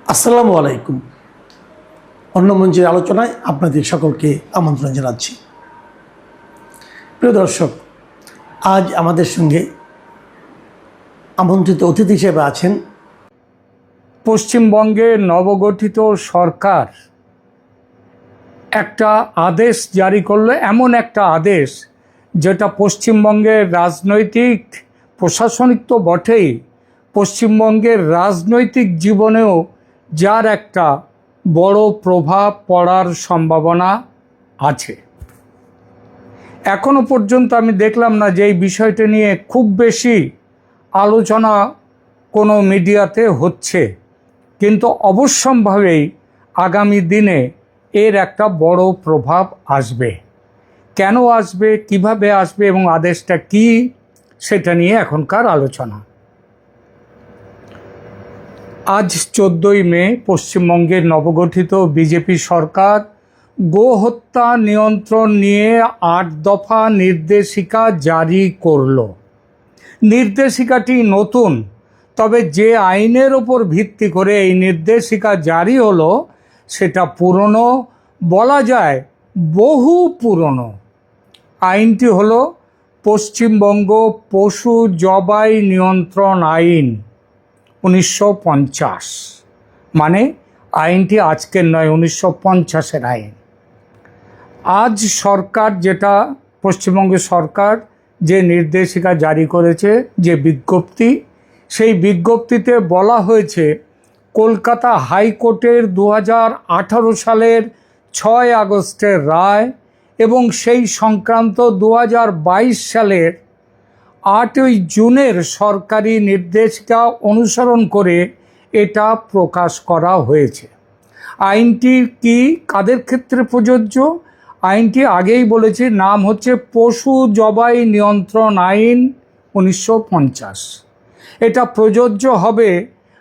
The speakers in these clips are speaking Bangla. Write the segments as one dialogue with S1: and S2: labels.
S1: আসসালামু আলাইকুম। অন্য মঞ্চের আলোচনায় আপনাদের সকলকে আমন্ত্রণ জানাচ্ছি। প্রিয় দর্শক, আজ আমাদের সঙ্গে আমন্ত্রিত অতিথি হিসেবে আছেন
S2: পশ্চিমবঙ্গের নবগঠিত সরকার একটা আদেশ জারি করলো, এমন একটা আদেশ যেটা পশ্চিমবঙ্গের রাজনৈতিক প্রশাসনিক তো বটেই, পশ্চিমবঙ্গের রাজনৈতিক জীবনেও যার একটা বড় প্রভাব পড়ার সম্ভাবনা আছে। এখনো পর্যন্ত আমি দেখলাম না যে এই বিষয়টা নিয়ে খুব বেশি আলোচনা কোনো মিডিয়াতে হচ্ছে, কিন্তু অবশ্যম্ভাবেই আগামী দিনে এর একটা বড় প্রভাব আসবে। কেন আসবে, কিভাবে আসবে এবং আদেশটা কি, সেটা নিয়ে এখনকার আলোচনা। আজ 14ই মে পশ্চিমবঙ্গের নবগঠিত বিজেপি সরকার গোহত্যা নিয়ন্ত্রণ নিয়ে 8 দফা নির্দেশিকা জারি করল। নির্দেশিকাটি নতুন, তবে যে আইনের ওপর ভিত্তি করে এই নির্দেশিকা জারি হলো সেটা পুরনো, বলা যায় বহু পুরনো। আইনটি হলো পশ্চিমবঙ্গ পশু জবাই নিয়ন্ত্রণ আইন 1950। মানে আইনটি আজকের নয়, 1950-এর আইন। আজ সরকার পশ্চিমবঙ্গের সরকার যে নির্দেশিকা জারি করেছে, যে বিজ্ঞপ্তি, সেই বিজ্ঞপ্তিতে বলা হয়েছে কলকাতা হাইকোর্টের 2018 সালের 6 আগস্টের রায় এবং সেই সংক্রান্ত 2022 সালের 8ই জুনের সরকারি নির্দেশিকা অনুসরণ করে এটা প্রকাশ করা হয়েছে। আইনটি কি, কাদের ক্ষেত্রে প্রযোজ্য? আইনটি আগেই বলেছি, নাম হচ্ছে পশু জবাই নিয়ন্ত্রণ আইন 1950। এটা প্রযোজ্য হবে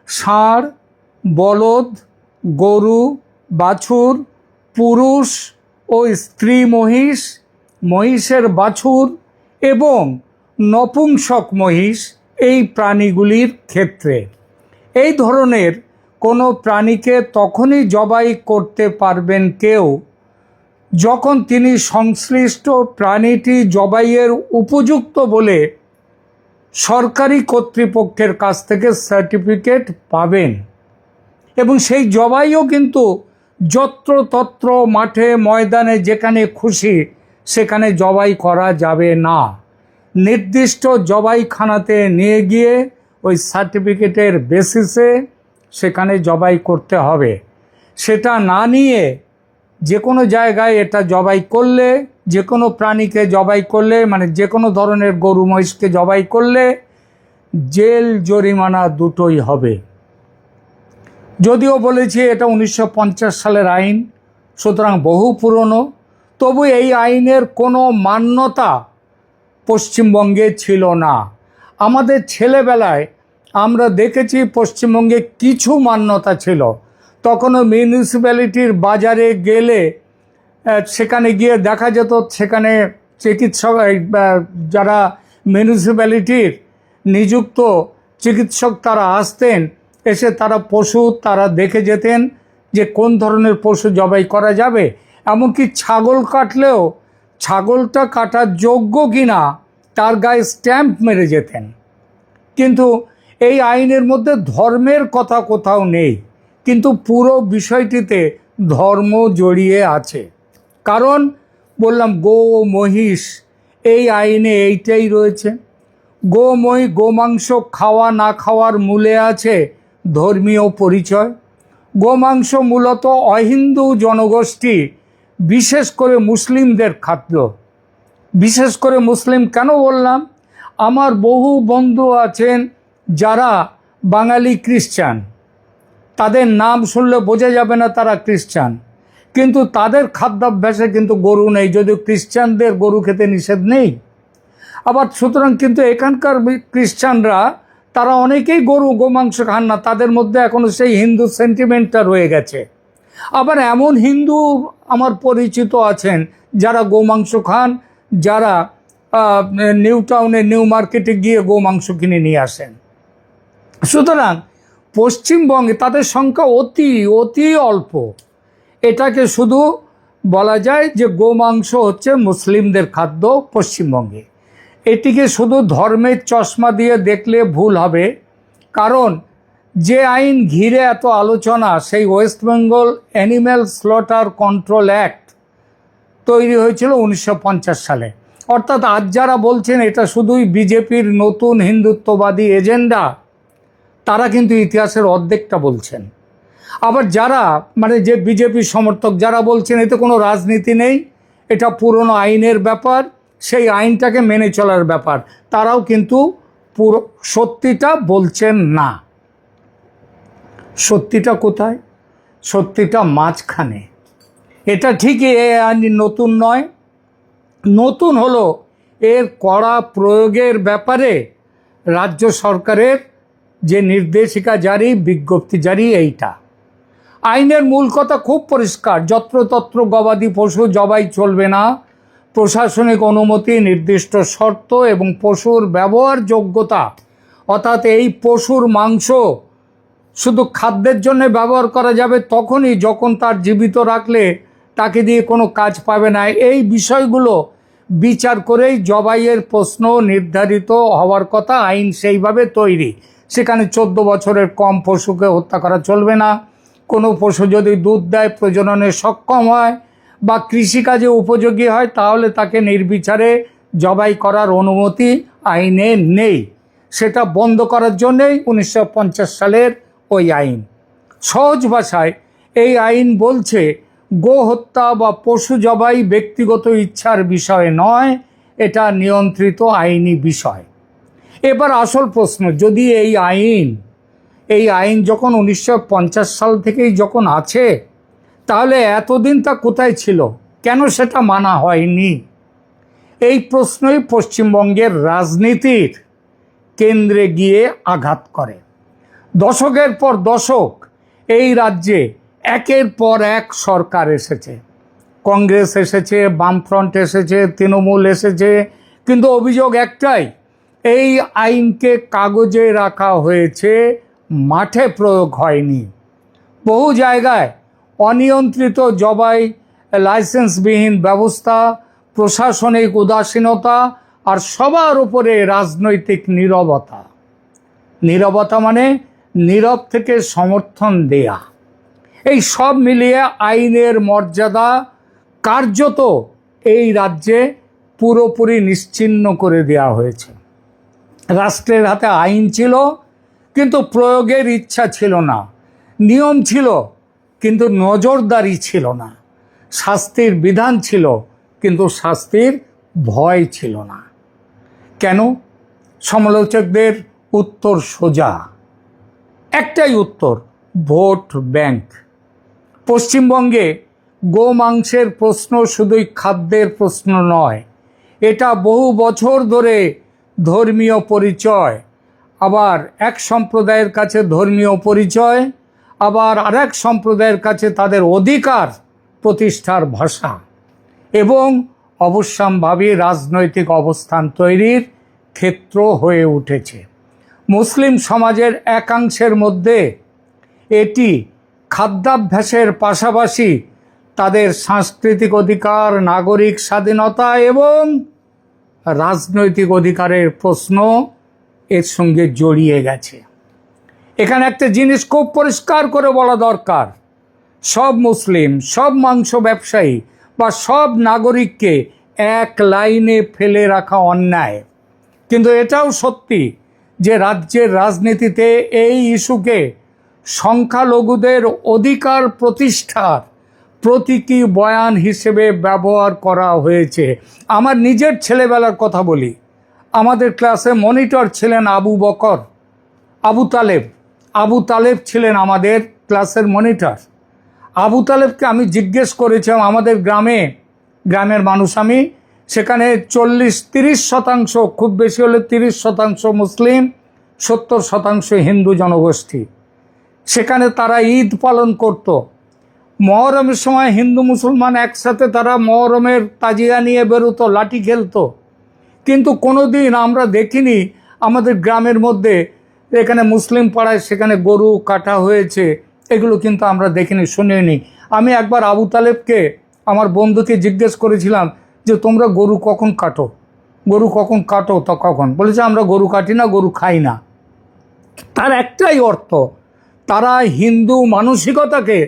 S2: ষাঁড়, বলদ, গরু, বাছুর, পুরুষ ও স্ত্রী মহিষ, মহিষের বাছুর এবং নপুংসক মহিষ, এই প্রাণীগুলির ক্ষেত্রে। এই ধরনের কোনো প্রাণীকে তখনই জবাই করতে পারবেন কেউ যখন তিনি সংশ্লিষ্ট প্রাণীটি জবাইয়ের উপযুক্ত বলে সরকারি কর্তৃপক্ষের কাছ থেকে সার্টিফিকেট পাবেন। এবং সেই জবাইও কিন্তু যত্রতত্র মাঠে ময়দানে যেখানে খুশি সেখানে জবাই করা যাবে না। নির্দিষ্ট জবাইখানাতে নিয়ে গিয়ে ওই সার্টিফিকেটের বেসিসে সেখানে জবাই করতে হবে। সেটা না নিয়ে যে কোনো জায়গায় এটা জবাই করলে, যে কোনো প্রাণীকে জবাই করলে, মানে যে কোনো ধরনের গরু মহিষকে জবাই করলে জেল জরিমানা দুটোই হবে। যদিও বলেছি এটা 1950 সালের আইন, সুতরাং বহু পুরনো, তবু এই আইনের কোনো মান্যতা পশ্চিমবঙ্গে ছিল না। আমাদের ছেলেবেলায় আমরা দেখেছি পশ্চিমবঙ্গে কিছু মান্যতা ছিল। তখনও মিউনিসিপ্যালিটির বাজারে গেলে সেখানে গিয়ে দেখা যেত, সেখানে চিকিৎসক, যারা মিউনিসিপ্যালিটির নিযুক্ত চিকিৎসক তারা আসতেন, এসে তারা পশু তারা দেখে যেতেন যে কোন ধরনের পশু জবাই করা যাবে। এমনকি ছাগল কাটলেও ছাগলটা কাটার যোগ্য কিনা তার গায়ে স্ট্যাম্প মেরে যেতেন। কিন্তু এই আইনের মধ্যে ধর্মের কথা কোথাও নেই, কিন্তু পুরো বিষয়টিতে ধর্ম জড়িয়ে আছে। কারণ বললাম, গো মহিষ এই আইনে এইটাই রয়েছে। গোমাংস খাওয়া না খাওয়ার মূলে আছে ধর্মীয় পরিচয়। গোমাংস মূলত অহিন্দু জনগোষ্ঠী, বিশেষ করে মুসলিমদের খাদ্য। বিশেষ করে মুসলিম কেন বললাম? আমার বহু বন্ধু আছেন যারা বাঙালি খ্রিস্টান, তাদের নাম শুনলে বোঝা যাবে না তারা খ্রিস্টান, কিন্তু তাদের খাদ্যাভ্যাসে কিন্তু গরু নেই, যদিও খ্রিস্টানদের গরু খেতে নিষেধ নেই। আবার সুতরাং কিন্তু এখানকার খ্রিস্টানরা তারা অনেকেই গোমাংস খান না, তাদের মধ্যে এখনও সেই হিন্দু সেন্টিমেন্টটা রয়ে গেছে। আবার এমন হিন্দু আমার পরিচিত আছেন যারা গোমাংস খান, যারা নিউ টাউনে, নিউ মার্কেটে গিয়ে গোমাংস কিনে নিয়ে আসেন। সুতরাং পশ্চিমবঙ্গে তাদের সংখ্যা অতি অতি অল্প। এটাকে শুধু বলা যায় যে গোমাংস হচ্ছে মুসলিমদের খাদ্য পশ্চিমবঙ্গে। এটিকে শুধু ধর্মের চশমা দিয়ে দেখলে ভুল হবে, কারণ যে আইন ঘিরে এত আলোচনা, সেই West Bengal animal slaughter control act তৈরি হয়েছিল 1950 সালে। অর্থাৎ আজ যারা বলছেন এটা শুধুই বিজেপির নতুন হিন্দুত্ববাদী এজেন্ডা, তারা কিন্তু ইতিহাসের অর্ধেকটা বলছেন। আবার যারা যে বিজেপি সমর্থক যারা বলছেন এতে কোনো রাজনীতি নেই, এটা পুরনো আইনের ব্যাপার, সেই আইনটাকে মেনে চলার ব্যাপার, তারাও কিন্তু পুরো সত্যিটা বলছেন না। সত্যিটা কোথায়? সত্যিটা মাঝখানে। এটা ঠিকই এই আইন নতুন নয়, নতুন হলো এর কড়া প্রয়োগের ব্যাপারে রাজ্য সরকারের যে নির্দেশিকা জারি, বিজ্ঞপ্তি জারি, এইটা। আইনের মূল কথা খুব পরিষ্কার, যত্রতত্র গবাদি পশু জবাই চলবে না, প্রশাসনিক অনুমতি, নির্দিষ্ট শর্ত এবং পশুর ব্যবহার যোগ্যতা, অর্থাৎ এই পশুর মাংস শুধু খাদ্যের জন্য ব্যবহার করা যাবে তখনই যখন তার জীবিত রাখলে তাকে দিয়ে কোনো কাজ পাবে না। এই বিষয়গুলো বিচার করেই জবাইয়ের প্রশ্ন নির্ধারিত হওয়ার কথা। আইন সেইভাবে তৈরি, সেখানে 14 বছরের কম পশুকে হত্যা করা চলবে না। কোনো পশু যদি দুধ দেয়, প্রজননে সক্ষম হয় বা কৃষিকাজে উপযোগী হয়, তাহলে তাকে নির্বিচারে জবাই করার অনুমতি আইনে নেই। সেটা বন্ধ করার জন্যেই 1950 সালের ওই আইন। সহজ ভাষায় এই আইন বলছে গো হত্যা বা পশু জবাই ব্যক্তিগত ইচ্ছার বিষয় নয়, এটা নিয়ন্ত্রিত আইনি বিষয়। এবার আসল প্রশ্ন, যদি এই আইন যখন 1950 সাল থেকেই যখন আছে, তাহলে এতদিন তা কোথায় ছিল? কেন সেটা মানা হয়নি? এই প্রশ্নই পশ্চিমবঙ্গের রাজনীতির কেন্দ্রে গিয়ে আঘাত করে। দশকের পর দশক এই রাজ্যে একের পর এক সরকার এসেছে, কংগ্রেস এসেছে, বামফ্রন্ট এসেছে, তৃণমূল এসেছে, কিন্তু অভিযোগ একটাই, এই আইনকে কাগজে রাখা হয়েছে, মাঠে প্রয়োগ হয়নি। বহু জায়গায় অনিয়ন্ত্রিত জবাই, লাইসেন্সবিহীন ব্যবস্থা, প্রশাসনিক উদাসীনতা আর সবার উপরে রাজনৈতিক নীরবতা। নীরবতা মানে নীরব থেকে সমর্থন দেয়া। এই সব মিলিয়ে আইনের মর্যাদা কার্যত এই রাজ্যে পুরোপুরি নিশ্চিহ্ন করে দেওয়া হয়েছে। রাষ্ট্রের হাতে আইন ছিল কিন্তু প্রয়োগের ইচ্ছা ছিল না, নিয়ম ছিল কিন্তু নজরদারি ছিল না, শাস্তির বিধান ছিল কিন্তু শাস্তির ভয় ছিল না। কেন? সমালোচকদের উত্তর সোজা, একটাই উত্তর, ভোট ব্যাংক। পশ্চিমবঙ্গে গোমাংসের প্রশ্ন শুধুই খাদ্যের প্রশ্ন নয়, এটা বহু বছর ধরে ধর্মীয় পরিচয়, আবার এক সম্প্রদায়ের কাছে ধর্মীয় পরিচয়, আবার আরেক সম্প্রদায়ের কাছে তাদের অধিকার প্রতিষ্ঠার ভাষা, এবং অবশ্যম্ভাবী রাজনৈতিক অবস্থান তৈরির ক্ষেত্র হয়ে উঠেছে। মুসলিম সমাজের একাংশের মধ্যে এটি খাদ্যাভ্যাসের পাশাপাশি তাদের সাংস্কৃতিক অধিকার, নাগরিক স্বাধীনতা এবং রাজনৈতিক অধিকারের প্রশ্ন এর সঙ্গে জড়িয়ে গেছে। এখানে একটা জিনিস খুব পরিষ্কার করে বলা দরকার, সব মুসলিম, সব মাংস ব্যবসায়ী বা সব নাগরিককে এক লাইনে ফেলে রাখা অন্যায়। কিন্তু এটাও সত্যি যে রাজ্যের রাজনীতিতে এই ইস্যুকে সংখ্যালঘুদের অধিকার প্রতিষ্ঠার প্রতীকী বয়ান হিসেবে ব্যবহার করা হয়েছে। আমার নিজের ছেলেবেলার কথা বলি, আমাদের ক্লাসে মনিটর ছিলেন আবু তালেব ছিলেন আমাদের ক্লাসের মনিটর। আবু তালেবকে আমি জিজ্ঞেস করেছিলাম, আমাদের গ্রামের মানুষ আমি, সেখানে 40-30%, খুব বেশি হলে 30% মুসলিম, 70% হিন্দু জনগোষ্ঠী। সেখানে তারা ঈদ পালন করত। মহরমের সময় হিন্দু মুসলমান একসাথে তারা মহরমের তাজিয়া নিয়ে বেরোতো, লাঠি খেলতো। কিন্তু কোনো দিন আমরা দেখিনি আমাদের গ্রামের মধ্যে এখানে মুসলিম পাড়ায় সেখানে গরু কাটা হয়েছে, এগুলো কিন্তু আমরা দেখিনি, শুনিনি। আমি একবার আবু তালেবকে, আমার বন্ধুকে জিজ্ঞেস করেছিলাম যে তোমরা গরু কখন কাটো, গরু কখন কাটো, তো কখন? বলেছে আমরা গরু কাটি না, গরু খাই না। তার একটাই অর্থ, তারা হিন্দু মানসিকতাকে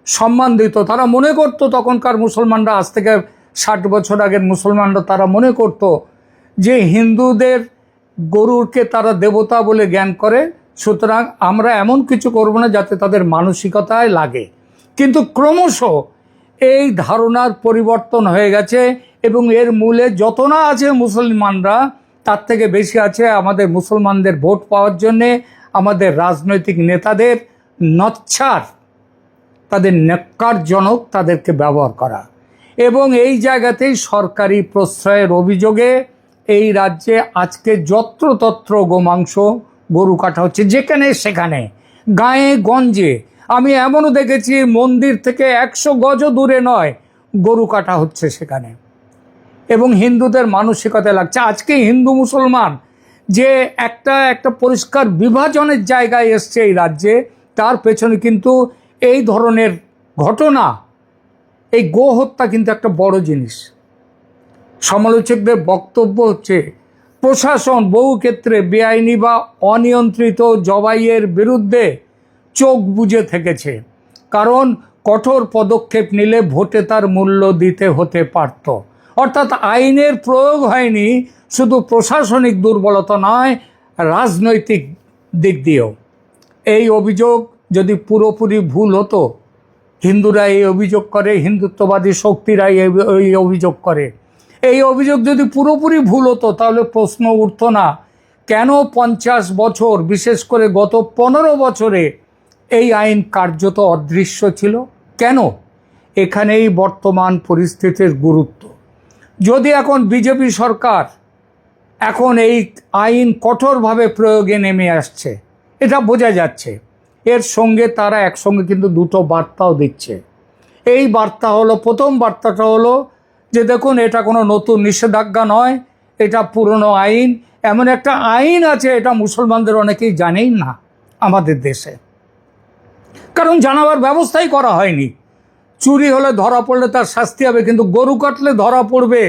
S2: সম্মান দিত। তারা মনে করতো, তখনকার মুসলমানরা, আজ থেকে 60 বছর আগের মুসলমানরা, তারা মনে করত যে হিন্দুদের গরুকে তারা দেবতা বলে জ্ঞান করে, সুতরাং আমরা এমন কিছু করব না যাতে তাদের মানসিকতায় লাগে। কিন্তু ক্রমশ এই ধারণার পরিবর্তন হয়ে গেছে, এবং এর মূলে যত না আছে মুসলমানরা, তার থেকে বেশি আছে আমাদের মুসলমানদের ভোট পাওয়ার জন্যে আমাদের রাজনৈতিক নেতাদের নচ্ছার, তাদের ন্যাক্কারজনক তাদেরকে ব্যবহার করা। এবং এই জায়গাতেই সরকারি প্রশ্রয়ের অভিযোগে এই রাজ্যে আজকে যত্রতত্র গোমাংস, গরু কাটা হচ্ছে, যেখানে সেখানে, গায়ে গঞ্জে। আমি এমনও দেখেছি মন্দির থেকে 100 গজও দূরে নয়, গরু কাটা হচ্ছে সেখানে। এবং হিন্দুদের মানসিকতায় লাগছে। আজকে হিন্দু মুসলমান যে একটা পরিষ্কার বিভাজনের জায়গায় এসছে এই রাজ্যে, তার পেছনে কিন্তু এই ধরনের ঘটনা, এই গো হত্যা কিন্তু একটা বড় জিনিস। সমালোচকদের বক্তব্য হচ্ছে প্রশাসন বহু ক্ষেত্রে বেআইনি বা অনিয়ন্ত্রিত জবাইয়ের বিরুদ্ধে চোখ বুজে থেকেছে, কারণ কঠোর পদক্ষেপ নিলে ভোটে তার মূল্য দিতে হতে পারত। অর্থাৎ আইনের প্রয়োগ হয়নি শুধু প্রশাসনিক দুর্বলতা নয়, রাজনৈতিক দিক দিয়েও। এই অভিযোগ যদি পুরোপুরি ভুল হতো, হিন্দুরা এই অভিযোগ করে, হিন্দুত্ববাদী শক্তিরা এই অভিযোগ করে, এই অভিযোগ যদি পুরোপুরি ভুল হতো, তাহলে প্রশ্ন উঠতো না কেন 50 বছর, বিশেষ করে গত 15 বছরে এই আইন কার্যত অদৃশ্য ছিল। কেন? এখানেই বর্তমান পরিস্থিতির গুরুত্ব। যদি এখন বিজেপি সরকার এখন এই আইন কঠোরভাবে প্রয়োগে নেমে আসছে, এটা বোঝা যাচ্ছে, এর সঙ্গে তারা একসঙ্গে কিন্তু দুটো বার্তাও দিচ্ছে। এই বার্তা হলো, প্রথম বার্তাটা হলো যে দেখুন, এটা কোনো নতুন নিষেধাজ্ঞা নয়, এটা পুরনো আইন। এমন একটা আইন আছে, এটা মুসলমানদের অনেকেই জানেই না আমাদের দেশে, কারণ জানাবার ব্যবস্থাই করা হয়নি। চুরি হলে ধরা পড়লে তার শাস্তি হবে, কিন্তু গরু কাটলে ধরা পড়বে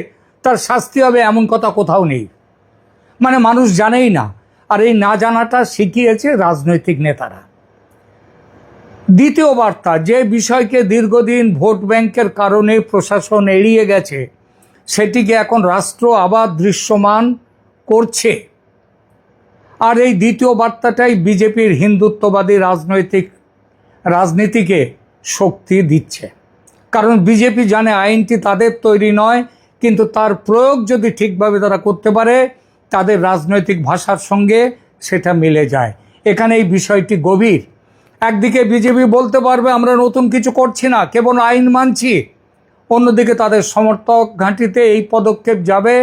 S2: তার শাস্তি হবে এমন কথা কোথাও নেই। মানে মানুষ জানেই না, আর এই না জানাটা শিখিয়েছে রাজনৈতিক নেতারা। দ্বিতীয় বার্তা, যে বিষয়কে দীর্ঘদিন ভোট ব্যাংকের কারণে প্রশাসন এড়িয়ে গেছে, সেটিকে এখন রাষ্ট্র আবার দৃশ্যমান করছে। আর এই দ্বিতীয় বার্তাটাই বিজেপির হিন্দুত্ববাদী রাজনীতিকে শক্তি দিচ্ছে। কারণ বিজেপি জানে আইনটি তাদের তৈরি নয়, কিন্তু তার প্রয়োগ যদি ঠিকভাবে তারা করতে পারে, তাদের রাজনৈতিক ভাষার সঙ্গে সেটা মিলে যায়। এখানে এই বিষয়টি গভীর। একদিকে বিজেপি বলতে পারবে আমরা নতুন কিছু করছি না, কেবল আইন মানছি। অন্যদিকে তাদের সমর্থক ঘাঁটিতে এই পদক্ষেপ যাবে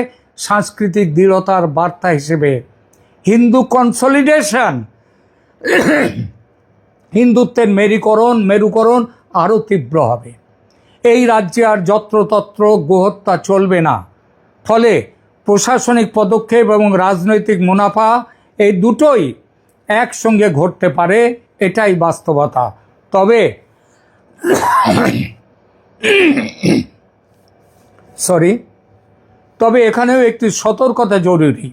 S2: সাংস্কৃতিক দৃঢ়তার বার্তা হিসেবে। হিন্দু কনসলিডেশন, হিন্দুত্বের মেরুকরণ আরও তীব্র হবে। এই রাজ্যে আর যত্রতত্র গোহত্যা চলবে না। ফলে প্রশাসনিক পদক্ষেপ এবং রাজনৈতিক মুনাফা, এই দুটোই একসঙ্গে ঘটতে পারে, এটাই বাস্তবতা। তবে এখানেও একটি সতর্কতা জরুরি।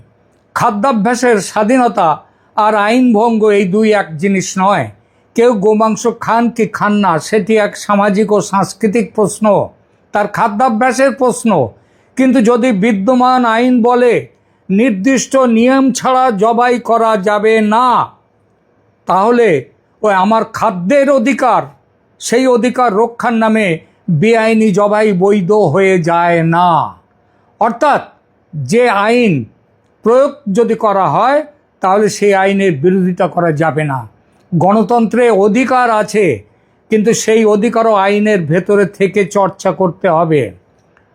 S2: খাদ্যাভ্যাসের স্বাধীনতা আর আইন ভঙ্গ এই দুই এক জিনিস নয়। কেউ গোমাংস খান কি খান না, সেটি এক সামাজিক ও সাংস্কৃতিক প্রশ্ন, তার খাদ্যাভ্যাসের প্রশ্ন। কিন্তু যদি বিদ্যমান আইন বলে নির্দিষ্ট নিয়ম ছাড়া জবাই করা যাবে না, তাহলে ওই আমার খাদ্যের অধিকার, সেই অধিকার রক্ষার নামে বেআইনি জবাই বৈধ হয়ে যায় না। অর্থাৎ যে আইন প্রয়োগ যদি করা হয়, তাহলে সেই আইনের বিরোধিতা করা যাবে না। গণতন্ত্রে অধিকার আছে, কিন্তু সেই অধিকারও আইনের ভেতরে থেকে চর্চা করতে হবে।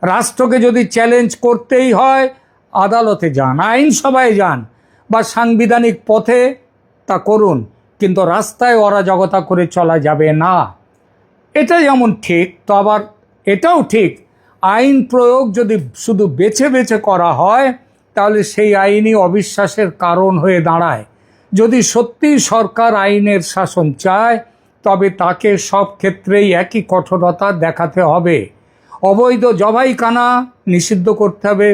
S2: রাষ্ট্রকে যদি চ্যালেঞ্জ করতেই হয়, আদালতে যান, আইনসভায় যান, বা সাংবিধানিক পথে তা করুন, কিন্তু রাস্তায় অরাজকতা করে চলা যাবে না। এটা যেমন ঠিক, তো আবার এটাও ঠিক, আইন প্রয়োগ যদি শুধু বেছে বেছে করা হয়, তাহলে সেই আইনই অবিশ্বাসের কারণ হয়ে দাঁড়ায়। যদি সত্যি সরকার আইনের শাসন চায় তবে তাকে সব ক্ষেত্রেই একই কঠোরতা দেখাতে হবে। অবৈধ জবাইখানা নিষিদ্ধ করতে হবে,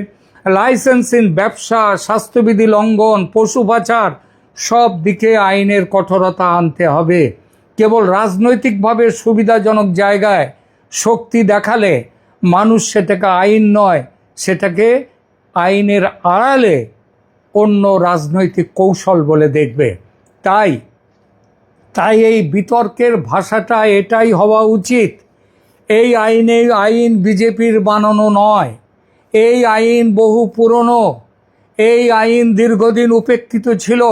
S2: লাইসেন্সহীন ব্যবসা, স্বাস্থ্যবিধি লঙ্ঘন, পশু পাচার, সব দিকে আইনের কঠোরতা আনতে হবে। কেবল রাজনৈতিকভাবে সুবিধাজনক জায়গায় শক্তি দেখালে মানুষ সেটাকে আইন নয়, সেটাকে আইনের আড়ালে অন্য রাজনৈতিক কৌশল বলে দেখবে। তাই এই বিতর্কের ভাষাটা এটাই হওয়া উচিত। এই আইন বিজেপির বানানো নয়, এই আইন বহু পুরনো, এই আইন দীর্ঘদিন উপেক্ষিত ছিল।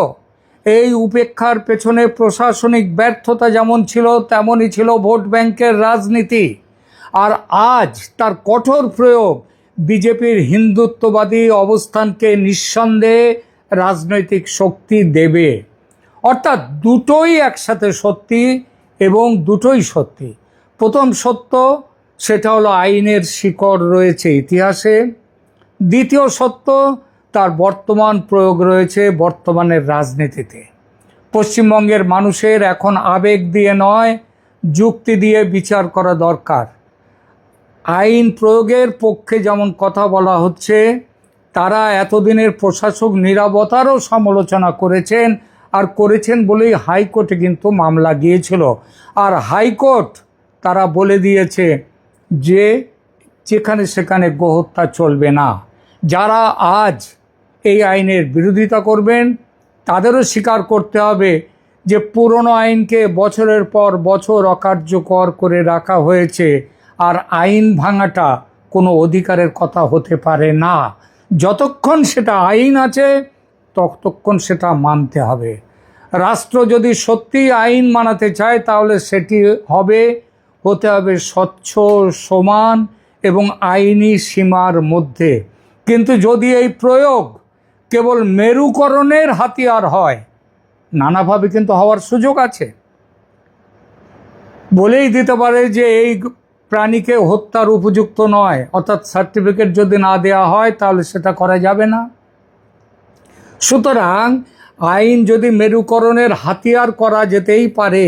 S2: এই উপেক্ষার পেছনে প্রশাসনিক ব্যর্থতা যেমন ছিল তেমনই ছিল ভোট ব্যাংকের রাজনীতি। আর আজ তার কঠোর প্রয়োগ বিজেপির হিন্দুত্ববাদী অবস্থানকে নিঃসন্দেহে রাজনৈতিক শক্তি দেবে। অর্থাৎ দুটোই একসাথে সত্যি এবং দুটোই সত্যি। প্রথম সত্য সেটা হলো আইনের শিকড় রয়েছে ইতিহাসে। দ্বিতীয় সত্য তার বর্তমান প্রয়োগ রয়েছে বর্তমানের রাজনীতিতে। পশ্চিমবঙ্গের মানুষের এখন আবেগ দিয়ে নয়, যুক্তি দিয়ে বিচার করা দরকার। আইন প্রয়োগের পক্ষে যেমন কথা বলা হচ্ছে, তারা এতদিনের প্রশাসক নীরবতারও সমালোচনা করেছেন, আর করেছেন বলেই হাইকোর্টে কিন্তু মামলা গিয়েছিল। আর হাইকোর্ট তারা বলে দিয়েছে যে যেখানে সেখানে গোহত্যা চলবে না। যারা আজ এই আইনের বিরোধিতা করবেন তাদেরও স্বীকার করতে হবে যে পুরনো আইনকে বছরের পর বছর অকার্যকর করে রাখা হয়েছে, আর আইন ভাঙাটা কোনো অধিকারের কথা হতে পারে না। যতক্ষণ সেটা আইন আছে ততক্ষণ সেটা মানতে হবে। রাষ্ট্র যদি সত্যি আইন মানাতে চায় তাহলে সেটি হতে হবে স্বচ্ছ, সমান এবং আইনি সীমার মধ্যে। কিন্তু যদি এই প্রয়োগ কেবল মেরুকরণের হাতিয়ার হয়, নানাভাবে কিন্তু হওয়ার সুযোগ আছে। বলেই দিতে পারে যে এই প্রাণীকে হত্যার উপযুক্ত নয়, অর্থাৎ সার্টিফিকেট যদি না দেওয়া হয় তাহলে সেটা করা যাবে না। সুতরাং আইন যদি মেরুকরণের হাতিয়ার করা যেতেই পারে,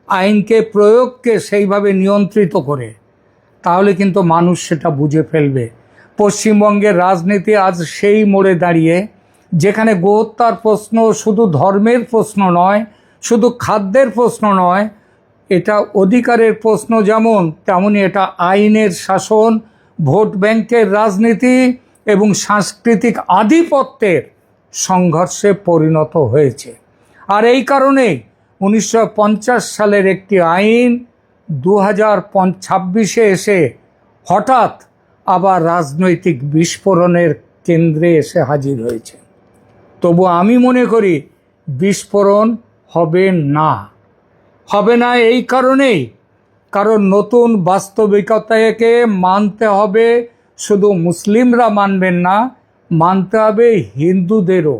S2: আইনকে প্রয়োগকে সেইভাবে নিয়ন্ত্রিত করে, তাহলে কিন্তু মানুষ সেটা বুঝে ফেলবে। পশ্চিমবঙ্গের রাজনীতি আজ সেই মোড়ে দাঁড়িয়ে যেখানে গোহত্যার প্রশ্ন শুধু ধর্মের প্রশ্ন নয়, শুধু খাদ্যের প্রশ্ন নয়, এটা অধিকারের প্রশ্ন যেমন, তেমনি এটা আইনের শাসন, ভোট ব্যাংকের রাজনীতি এবং সাংস্কৃতিক আধিপত্যের সংঘর্ষে পরিণত হয়েছে। আর এই কারণেই 1950 সালের একটি আইন 2026-এ এসে হঠাৎ আবার রাজনৈতিক বিস্ফোরণের কেন্দ্রে এসে হাজির হয়েছে। তবু আমি মনে করি বিস্ফোরণ হবে না এই কারণেই, কারণ নতুন বাস্তবিকতাকে মানতে হবে। শুধু মুসলিমরা মানবেন না, মানতে হবে হিন্দুদেরও।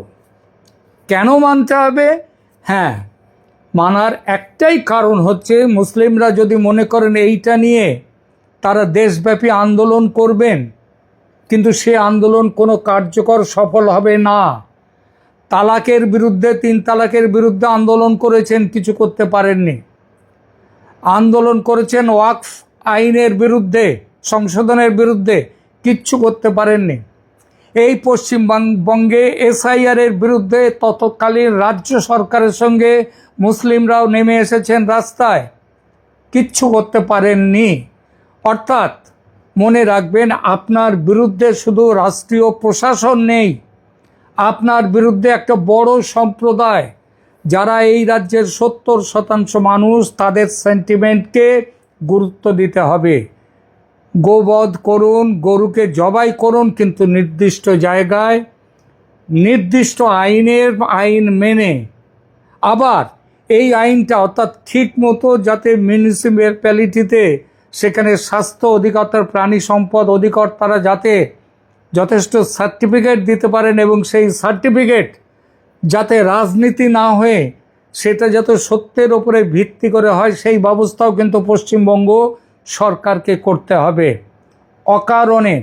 S2: কেন মানতে হবে? হ্যাঁ, মানার একটাই কারণ হচ্ছে, মুসলিমরা যদি মনে করেন এইটা নিয়ে তারা দেশব্যাপী আন্দোলন করবেন, কিন্তু সে আন্দোলন কোনো কার্যকর সফল হবে না। তালাকের বিরুদ্ধে, 3 তালাকের বিরুদ্ধে আন্দোলন করেছেন, কিছু করতে পারেননি। আন্দোলন করেছেন ওয়াকফ আইনের বিরুদ্ধে, সংশোধনের বিরুদ্ধে, কিচ্ছু করতে পারেননি। এই পশ্চিমবঙ্গে এসআইআরের বিরুদ্ধে তৎকালীন রাজ্য সরকারের সঙ্গে মুসলিমরাও নেমে এসেছেন রাস্তায়, কিচ্ছু করতে পারেননি। অর্থাৎ মনে রাখবেন, আপনার বিরুদ্ধে শুধু রাষ্ট্রীয় প্রশাসন নেই, আপনার বিরুদ্ধে একটা বড় সম্প্রদায়, যারা এই রাজ্যের 70% মানুষ, তাদের সেন্টিমেন্টকে গুরুত্ব দিতে হবে। গোবধ করুন, গরুকে জবাই করুন, কিন্তু নির্দিষ্ট জায়গায়, নির্দিষ্ট আইন মেনে। আবার এই আইনটা অর্থাৎ ঠিক মতো যাতে মিউনিসিপ্যালিটিতে, সেখানে স্বাস্থ্য অধিকর্তার, প্রাণী সম্পদ অধিকর্তারা যাতে যথেষ্ট সার্টিফিকেট দিতে পারেন, এবং সেই সার্টিফিকেট যাতে রাজনীতি না হয়ে সেটা যাতে সত্যের ওপরে ভিত্তি করে হয়, সেই ব্যবস্থাও কিন্তু পশ্চিমবঙ্গ সরকারকে করতে হবে। অকারণে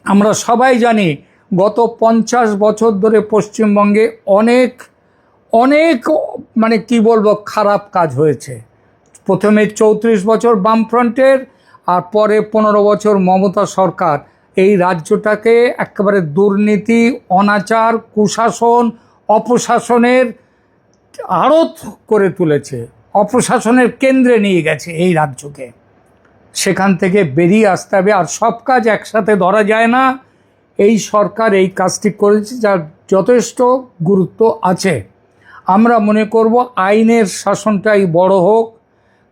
S2: আমরা সবাই জানি গত 50 বছর ধরে পশ্চিমবঙ্গে অনেক মানে কি বলবো খারাপ কাজ হয়েছে। প্রথমে 34 বছর বামফ্রন্টের, আর পরে 15 বছর মমতা সরকার এই রাজ্যটাকে একেবারে দুর্নীতি, অনাচার, কুশাসন, অপশাসনের আড়ত করে তুলেছে, অপশাসনের কেন্দ্রে নিয়ে গেছে এই রাজ্যকে। সেখান থেকে বেরিয়ে আসতে হবে। আর সব কাজ একসাথে ধরা যায় না। এই সরকার এই কাজটি করেছে, যার যথেষ্ট গুরুত্ব আছে। আমরা মনে করব আইনের শাসনটাই বড় হোক।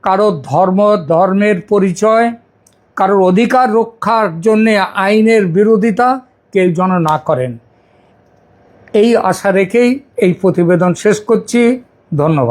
S2: কারোর ধর্মের পরিচয়, কারোর অধিকার রক্ষার জন্যে আইনের বিরোধিতা কেউ যেন না করেন, এই আশা রেখেই এই প্রতিবেদন শেষ করছি। ধন্যবাদ।